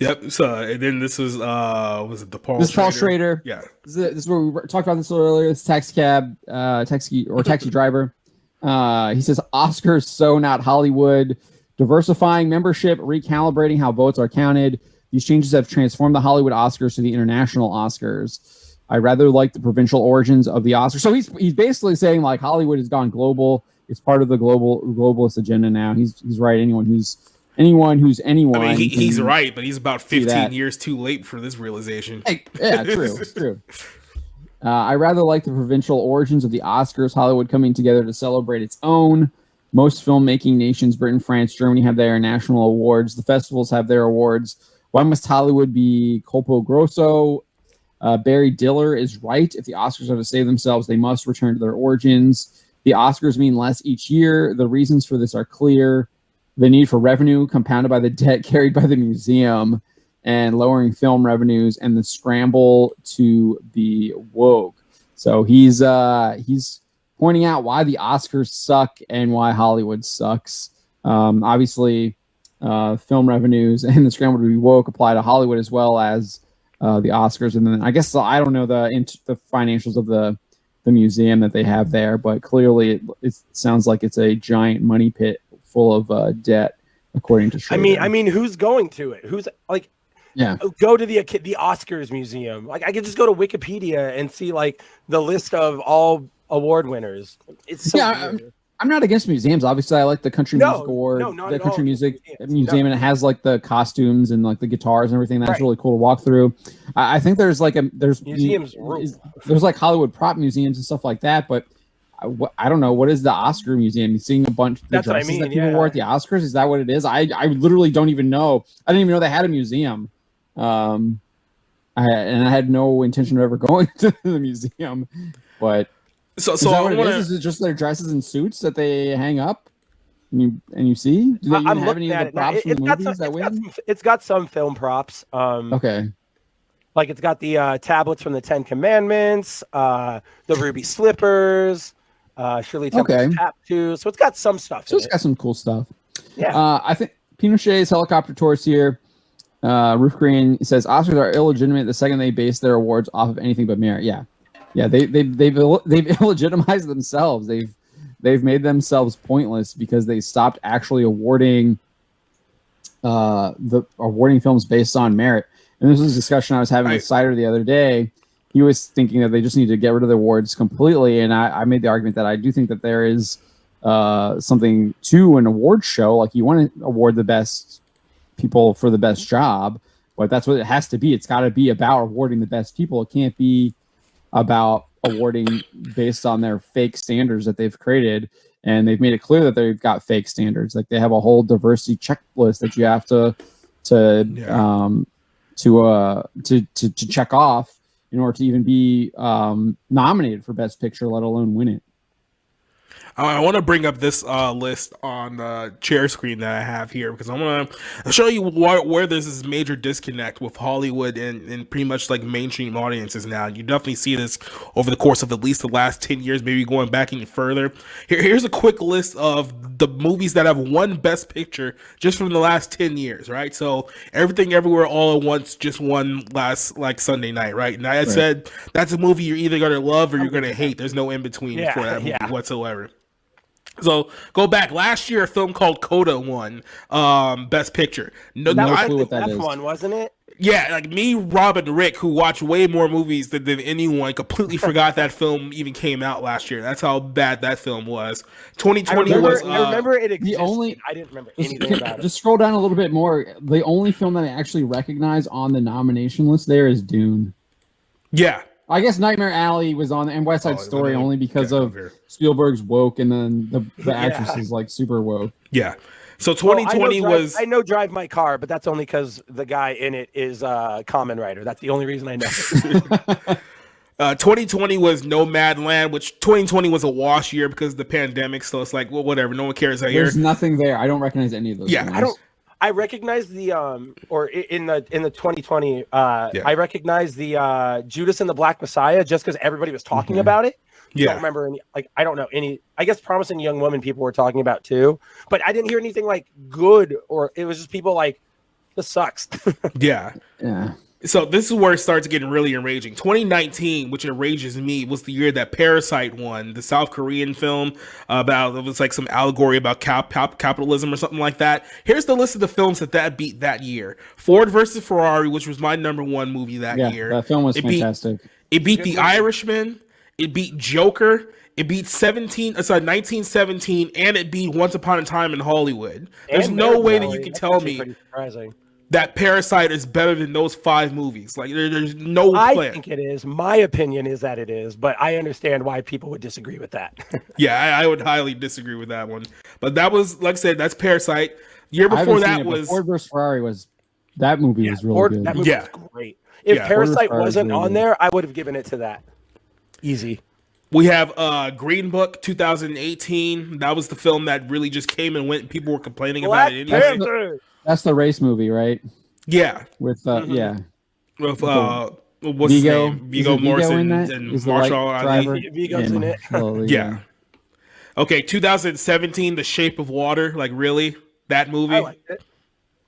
Yep. So and then this was it the Paul? This is Paul Schrader. Yeah. This is where we talked about this a little earlier. This taxi driver. He says Oscars, so not Hollywood. Diversifying membership, recalibrating how votes are counted. These changes have transformed the Hollywood Oscars to the international Oscars. I rather like the provincial origins of the Oscars. So he's basically saying like Hollywood has gone global. It's part of the globalist agenda now. He's right. Anyone who's anyone. I mean, he's right, but he's about 15 years too late for this realization. Yeah, true. I rather like the provincial origins of the Oscars, Hollywood coming together to celebrate its own. Most filmmaking nations, Britain, France, Germany, have their national awards. The festivals have their awards. Why must Hollywood be colpo grosso? Barry Diller is right. If the Oscars are to save themselves, they must return to their origins. The Oscars mean less each year. The reasons for this are clear. The need for revenue compounded by the debt carried by the museum and lowering film revenues and the scramble to be woke. So he's pointing out why the Oscars suck and why Hollywood sucks. Obviously, film revenues and the scramble to be woke apply to Hollywood as well as the Oscars. And then I guess I don't know the financials of the museum that they have there, but clearly it sounds like it's a giant money pit full of debt, according to Schrader. I mean, who's going to it? Who's like, go to the Oscars museum. Like, I could just go to Wikipedia and see like the list of all award winners. It's so weird. I'm not against museums. Obviously, I like the Country Music Award, the Country Music Museum, and it has like the costumes and like the guitars and everything. That's really cool to walk through. I think there's museums. There's like Hollywood prop museums and stuff like that, but I don't know, what is the Oscar museum? You're seeing a bunch of the dresses that people wore at the Oscars. Is that what it is? I literally don't even know. I didn't even know they had a museum. I had no intention of ever going to the museum, but. So is that what it is? Is it just their dresses and suits that they hang up and you see? Do they even have any of the props from the movies that win? It's got some film props. Okay. Like it's got the tablets from the 10 Commandments, the ruby slippers, Shirley Temple's tattoo. So it's got some stuff. So it's got some cool stuff. Yeah. I think Pinochet's helicopter tours here. Roof Green says Oscars are illegitimate the second they base their awards off of anything but merit. Yeah, they've illegitimized themselves. They've made themselves pointless because they stopped actually awarding films based on merit. And this was a discussion I was having with Sider the other day. He was thinking that they just need to get rid of the awards completely, and I made the argument that I do think that there is something to an award show. Like, you want to award the best people for the best job, but that's what it has to be. It's got to be about awarding the best people. It can't be about awarding based on their fake standards that they've created, and they've made it clear that they've got fake standards. Like, they have a whole diversity checklist that you have to check off in order to even be nominated for Best Picture, let alone win it. I want to bring up this list on the share screen that I have here because I want to show you where there's this major disconnect with Hollywood and pretty much like mainstream audiences now. You definitely see this over the course of at least the last 10 years, maybe going back even further. Here's a quick list of the movies that have won Best Picture just from the last 10 years, right? So Everything Everywhere All at Once just won last like Sunday night, right? And I said that's a movie you're either going to love or you're going to hate. There's no in between for that movie whatsoever. So go back last year, a film called Coda won Best Picture. No clue what that is. One, wasn't it? Yeah, like me, Rob, and Rick, who watch way more movies than anyone, completely forgot that film even came out last year. That's how bad that film was. 2020 was. I remember it existed. I didn't remember anything about it. Just scroll down a little bit more. The only film that I actually recognize on the nomination list there is Dune. Yeah. I guess Nightmare Alley was on, and West Side Story only because of Spielberg's woke, and then the actress is like super woke. Yeah. So 2020 was. I know Drive My Car, but that's only because the guy in it is Kamen Rider. That's the only reason I know. 2020 was Nomadland, which 2020 was a wash year because of the pandemic. So it's like, well, whatever. No one cares that year. There's nothing there. I don't recognize any of those. Yeah, films. I recognize the or in the 2020 I recognize the Judas and the Black Messiah just because everybody was talking about it. I don't remember any, like, I don't know any. I guess Promising Young Woman people were talking about too, but I didn't hear anything like good, or it was just people like This sucks. Yeah. Yeah. So this is where it starts getting really enraging. 2019, which enrages me, was the year that Parasite won, the South Korean film about, it was like some allegory about capitalism or something like that. Here's the list of the films that beat that year. Ford versus Ferrari, which was my number one movie that year. That film was fantastic. It beat The Irishman. It beat Joker. It beat 1917, and it beat Once Upon a Time in Hollywood. There's no way that you can tell me that Parasite is better than those 5 movies. Like, there's no plan. I think it is. My opinion is that it is, but I understand why people would disagree with that. Yeah, I would highly disagree with that one. But that was, like I said, that's Parasite. Year before that was Ford vs. Ferrari. That movie was really good. That movie was great. If Parasite wasn't on there, I would have given it to that. Easy. We have Green Book 2018. That was the film that really just came and went. People were complaining about it anyway. That's the race movie, right? Yeah. With what's his name? Viggo Mortensen and Marshall Ali. Viggo's in it. Yeah. Okay, 2017, The Shape of Water. Like, really? That movie? I liked it.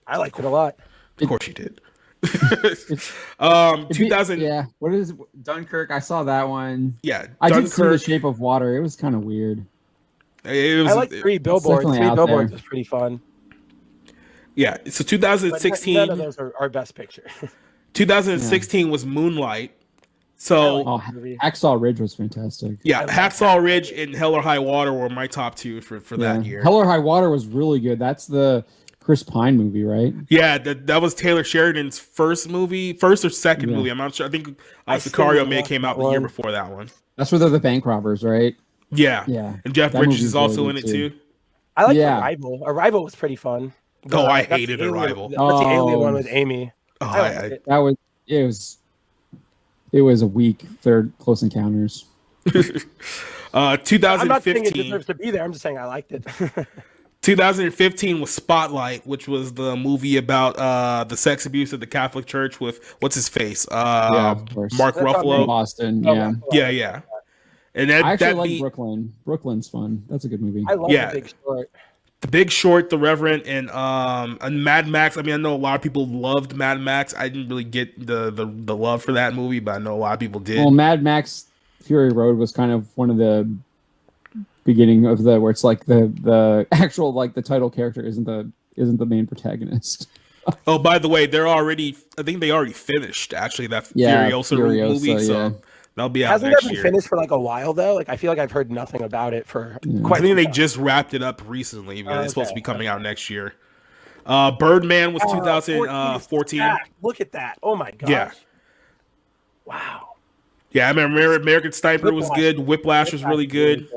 I liked it a lot. Of course you did. 2000. Yeah. What is Dunkirk? I saw that one. Yeah. I did see The Shape of Water. It was kind of weird. I like Three Billboards. Three Billboards was pretty fun. Yeah. So 2016. None of those are our best picture. 2016 was Moonlight. So Hacksaw Ridge was fantastic. Yeah, Hacksaw Ridge and Hell or High Water were my top 2 for that year. Hell or High Water was really good. That's the Chris Pine movie, right? Yeah, that was Taylor Sheridan's first or second movie. I'm not sure. I think Sicario may have came out the year before that one. That's where they're the bank robbers, right? Yeah. And Jeff Bridges is also in it too. I like Arrival. Arrival was pretty fun. I hated Arrival. That's the alien one with Amy. It was a weak third Close Encounters. 2015. I'm not saying it deserves to be there. I'm just saying I liked it. 2015 was Spotlight, which was the movie about the sex abuse at the Catholic Church with what's his face, Mark Ruffalo, Boston. Yeah. And I actually like Brooklyn. Brooklyn's fun. That's a good movie. I love The Big Short. The Big Short, The Reverend, and Mad Max. I mean, I know a lot of people loved Mad Max. I didn't really get the love for that movie, but I know a lot of people did. Well, Mad Max Fury Road was kind of one of the beginning of where it's like the actual the title character isn't the main protagonist. Oh, by the way, I think they already finished actually that Furiosa movie. So that'll be out next year. Hasn't that been finished for a while though? I feel like I've heard nothing about it for quite. I think they just wrapped it up recently. But it's supposed to be coming out next year. Birdman was 2014. Look at that! Oh my gosh! Yeah. Wow. Yeah, I remember American Sniper was good. Whiplash was really good.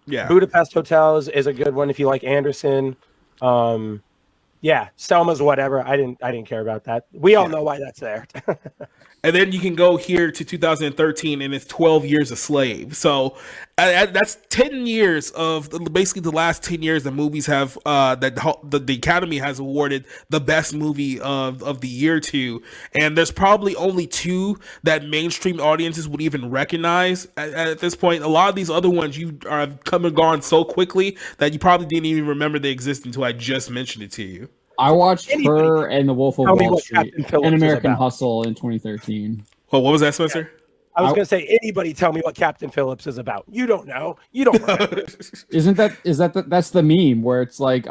Yeah. Budapest Hotels is a good one if you like Anderson. Selma's whatever. I didn't care about that. We all know why that's there. And then you can go here to 2013, and it's 12 Years a Slave. So that's 10 years of basically the last 10 years that movies have that the Academy has awarded the best movie of the year to. And there's probably only 2 that mainstream audiences would even recognize at this point. A lot of these other ones have come and gone so quickly that you probably didn't even remember they exist until I just mentioned it to you. I watched her and The Wolf of Wall Street and American Hustle in 2013. Well, what was that, Spencer? I was going to say, anybody tell me what Captain Phillips is about. You don't know. You don't remember. That's the meme where it's like,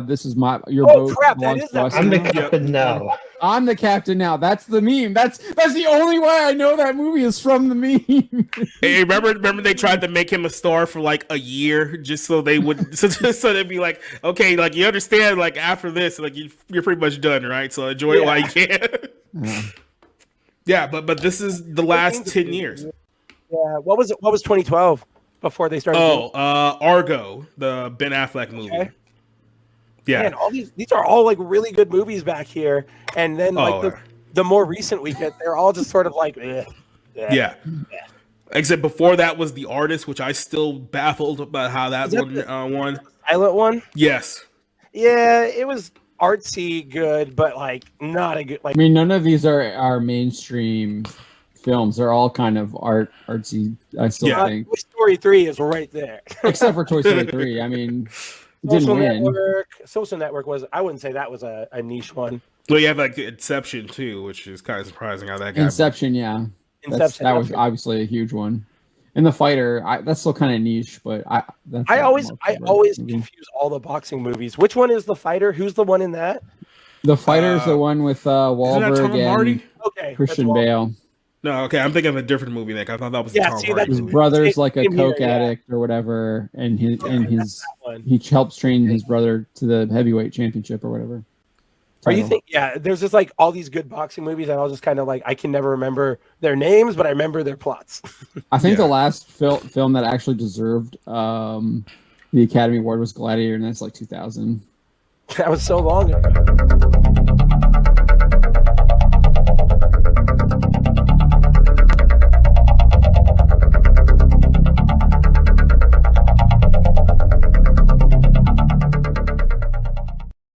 this is your boat. Crap, that is that. I'm the captain now. I'm the captain now. That's the meme. That's the only way I know that movie is from the meme. Hey, remember they tried to make him a star for a year just so they would so they'd be like, okay, you understand, after this, you're pretty much done, right? So enjoy it while you can. Yeah, but this is the last 10 years. Yeah, what was 2012 before they started? Argo, the Ben Affleck movie. Okay. Yeah, man, all these are all really good movies back here, and then the more recent we get, they're all just sort of yeah. Except before that was The Artist, which I still baffled about how that one won. Silent one. Yes. Yeah, it was artsy good, but not a good. I mean, none of these are mainstream films. They're all kind of artsy. I still think. Toy Story 3 is right there, except for Toy Story 3. I mean. Social Network was, I wouldn't say that was a niche one. Well, you have like Inception too, which is kind of surprising how that got. Inception, yeah. Inception. That was obviously a huge one. And The Fighter, that's still kind of niche, but I always confuse all the boxing movies. Which one is The Fighter? Who's the one in that? The Fighter is the one with Wahlberg and Christian Bale. No, okay, I'm thinking of a different movie, Nick. I thought that was the Tom Hardy his movie. brother's like a coke addict or whatever, and he helps train his brother to the heavyweight championship or whatever. Are you think? Yeah, there's just like all these good boxing movies, and I'll just kind of like I can never remember their names, but I remember their plots. I think the last film that actually deserved the Academy Award was Gladiator, and that's like 2000. That was so long ago.